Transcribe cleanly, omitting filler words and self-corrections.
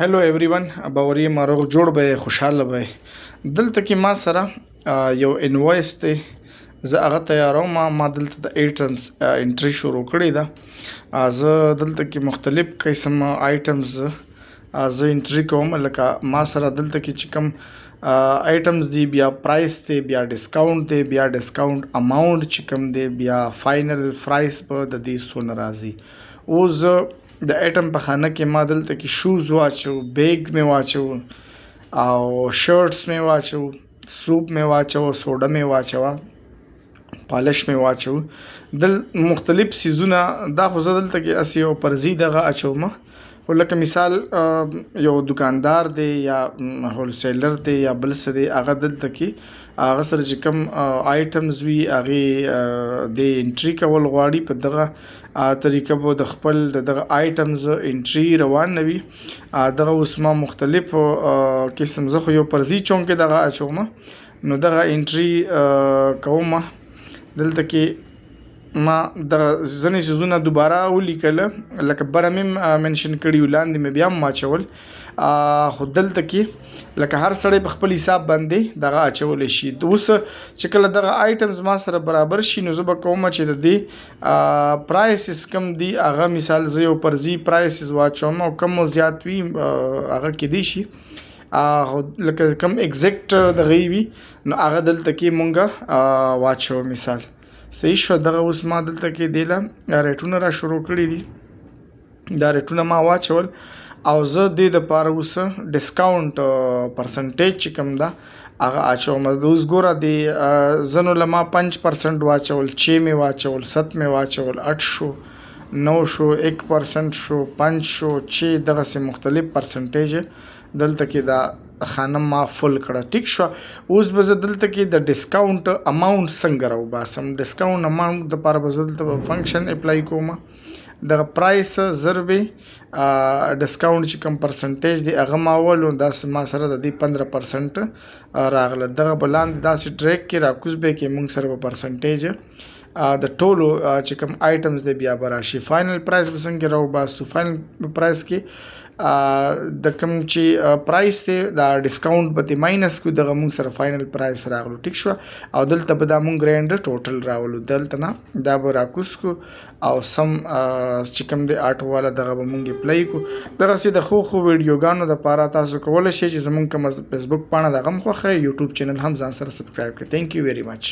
هلو ایوریون، باوري یم روغ جوړ به خوشاله به. دلته کې ما سره یو انوایس دی، زه هغه تیاروم. ما دلته د ایټمز انټري شروع کړې ده. زه دلته کې مختلف قسم آیټمز زه انټري کوم. لکه ما سره دلته کې چې کوم آیټمز دی، بیا پرایس دی، بیا ډسکاونټ دی، بیا ډسکاونټ اماونټ چې کوم دی، بیا فاینل پرایس په د دې څونه راځي. اوس زه د ایټم په خانه کې ما دلته کې شوز واچو، بیگ مې واچو او شرټس مې واچو، سوپ مې واچو، سوډا مې واچوه، پالش مې واچو. دل مختلف سیزونه دا خو زه دلته کې اسی یو پرزي دغه اچوم. خو لکه مثال یو دکاندار دی یا هول سیلر دی یا بل څه دی، هغه دلته کې هغه سره چې کوم آیټمز وي هغې د انټري کول غواړي په دغه طریقه به د خپل دغه آیټمز انټري روان نه وي. دغه اوس ما مختلف قسم، زه خو یو پرزي چون کې دغه اچوم، نو دغه انټري کوم. دلته کې ما دغه ځینې څیزونه دوباره ولیکل، لکه بره مې منشن کړي، لاندې مې بیا هم واچول. خو دلته کې لکه هر سړی په خپل حساب باندې دغه اچولی شي. اوس چې کله دغه آیټمز ما سره برابر شي، نو زه به کوم چې د دې پرایسز کم دي، هغه مثال زه یو پرزي پرایسز واچوم او کم زیات وي هغه کېدی شي لکه کم اگزیکټ دغه وي، نو هغه دلته کې مونږه واچو. مثال صحیح شو. دغه اوس ما دلته کې دیله ریټونه را شروع کړي دي، دا ریټونه ما واچول او زه دې دپاره اوس ډسکاونټ پرسنټیج چې کوم ده هغه اچوم. اوس ګوره د ځینو له ما 5% واچول، 6 مې واچول، 7 مې واچول، 8 شو، 9 شو، 1% شو، 5 شو، 6 دغسې مختلف پرسنټیج دلته کې دا خانه ما فل کړه. ټیک شو. اوس به زه دلته کې د ډسکاونټ اماونټ څنګه راوباسم. ډسکاونټ اماونټ دپاره به زه دلته فنکشن اپلای کوم. دغه پرایس ضربې ډسکاونټ چې کوم پرسنټیج دی هغه ما ولو، داسې ما سره د دې 15% راغله. دغه به لاندې داسې ډریک کې راکوز به کې مونږ سره به پرسنټیج د ټولو چې کوم آیټمز دی بیا به راشي. فاینل پرایس به څنګه راوباسو. فاینل پرایس کې د کوم چې پرایس دی دا ډسکاونټ به ترې ماینس کړو، دغه مونږ سره فاینل پرایس راغلو. ټیک شو. او دلته به دا مونږ ګرینډ ټوټل راولو، دلته نه دا به راکوز کړو او سم چې کوم دی آټو والا دغه به مونږ اپلای کړو. دغسې د ښو ویډیوګانو دپاره تاسو کولی شئ چې زمونږ کومه فیسبوک پاڼه د هغه هم خوښه، یوټیوب چینل هم ځان سره سبسکرایب کړئ. تھینک یو ویری مچ.